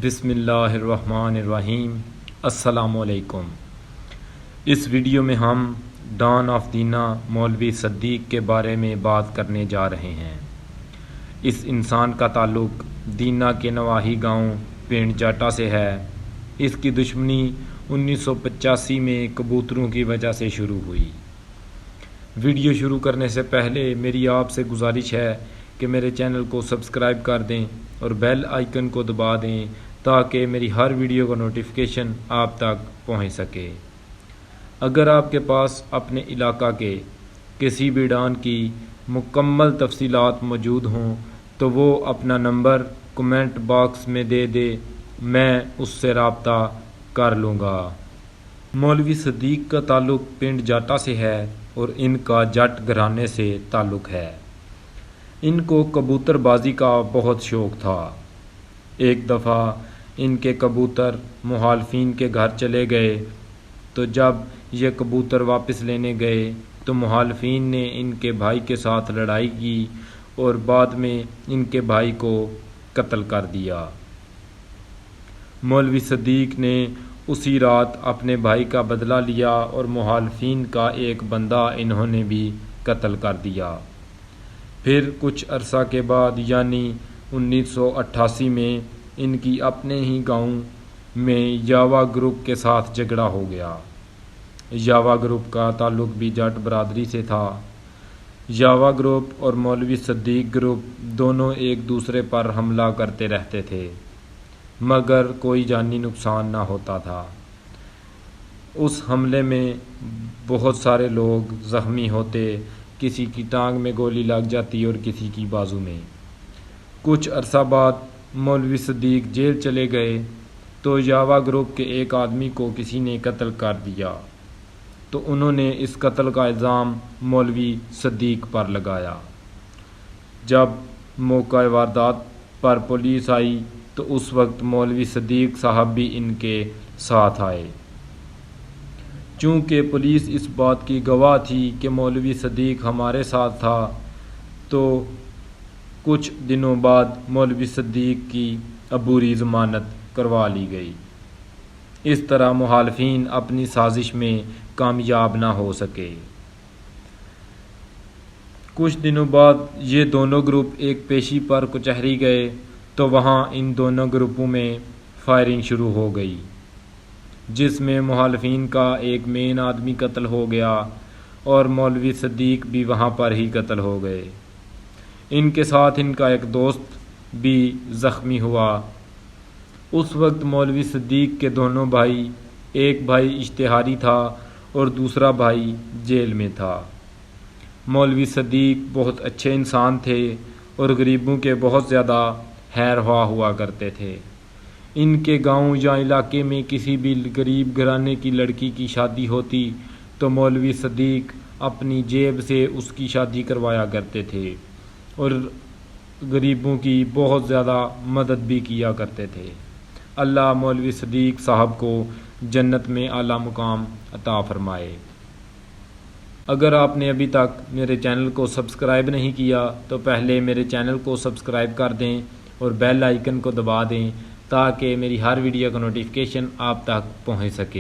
بسم اللہ الرحمن الرحیم۔ السلام علیکم۔ اس ویڈیو میں ہم ڈان آف دینا مولوی صدیق کے بارے میں بات کرنے جا رہے ہیں۔ اس انسان کا تعلق دینا کے نواحی گاؤں پنڈ جاٹا سے ہے۔ اس کی دشمنی 1985 میں کبوتروں کی وجہ سے شروع ہوئی۔ ویڈیو شروع کرنے سے پہلے میری آپ سے گزارش ہے کہ میرے چینل کو سبسکرائب کر دیں اور بیل آئیکن کو دبا دیں تاکہ میری ہر ویڈیو کا نوٹیفیکیشن آپ تک پہنچ سکے۔ اگر آپ کے پاس اپنے علاقہ کے کسی بھی ڈان کی مکمل تفصیلات موجود ہوں تو وہ اپنا نمبر کمنٹ باکس میں دے دے، میں اس سے رابطہ کر لوں گا۔ مولوی صدیق کا تعلق پنڈ جاٹا سے ہے اور ان کا جٹ گھرانے سے تعلق ہے۔ ان کو کبوتر بازی کا بہت شوق تھا۔ ایک دفعہ ان کے کبوتر مخالفین کے گھر چلے گئے تو جب یہ کبوتر واپس لینے گئے تو مخالفین نے ان کے بھائی کے ساتھ لڑائی کی اور بعد میں ان کے بھائی کو قتل کر دیا۔ مولوی صدیق نے اسی رات اپنے بھائی کا بدلہ لیا اور مخالفین کا ایک بندہ انہوں نے بھی قتل کر دیا۔ پھر کچھ عرصہ کے بعد یعنی 1988 میں ان کی اپنے ہی گاؤں میں یاوا گروپ کے ساتھ جھگڑا ہو گیا۔ یاوا گروپ کا تعلق بھی جٹ برادری سے تھا۔ یاوا گروپ اور مولوی صدیق گروپ دونوں ایک دوسرے پر حملہ کرتے رہتے تھے مگر کوئی جانی نقصان نہ ہوتا تھا۔ اس حملے میں بہت سارے لوگ زخمی ہوتے، کسی کی ٹانگ میں گولی لگ جاتی اور کسی کی بازو میں۔ کچھ عرصہ بعد مولوی صدیق جیل چلے گئے تو یاوا گروپ کے ایک آدمی کو کسی نے قتل کر دیا تو انہوں نے اس قتل کا الزام مولوی صدیق پر لگایا۔ جب موقع واردات پر پولیس آئی تو اس وقت مولوی صدیق صاحب بھی ان کے ساتھ آئے۔ چونکہ پولیس اس بات کی گواہ تھی کہ مولوی صدیق ہمارے ساتھ تھا تو کچھ دنوں بعد مولوی صدیق کی عبوری ضمانت کروا لی گئی۔ اس طرح مخالفین اپنی سازش میں کامیاب نہ ہو سکے۔ کچھ دنوں بعد یہ دونوں گروپ ایک پیشی پر کچہری گئے تو وہاں ان دونوں گروپوں میں فائرنگ شروع ہو گئی جس میں مخالفین کا ایک مین آدمی قتل ہو گیا اور مولوی صدیق بھی وہاں پر ہی قتل ہو گئے۔ ان کے ساتھ ان کا ایک دوست بھی زخمی ہوا۔ اس وقت مولوی صدیق کے دونوں بھائی، ایک بھائی اشتہاری تھا اور دوسرا بھائی جیل میں تھا۔ مولوی صدیق بہت اچھے انسان تھے اور غریبوں کے بہت زیادہ خیر خواہ ہوا کرتے تھے۔ ان کے گاؤں یا علاقے میں کسی بھی غریب گھرانے کی لڑکی کی شادی ہوتی تو مولوی صدیق اپنی جیب سے اس کی شادی کروایا کرتے تھے اور غریبوں کی بہت زیادہ مدد بھی کیا کرتے تھے۔ اللہ مولوی صدیق صاحب کو جنت میں اعلیٰ مقام عطا فرمائے۔ اگر آپ نے ابھی تک میرے چینل کو سبسکرائب نہیں کیا تو پہلے میرے چینل کو سبسکرائب کر دیں اور بیل آئیکن کو دبا دیں تاکہ میری ہر ویڈیو کا نوٹیفیکیشن آپ تک پہنچ سکے۔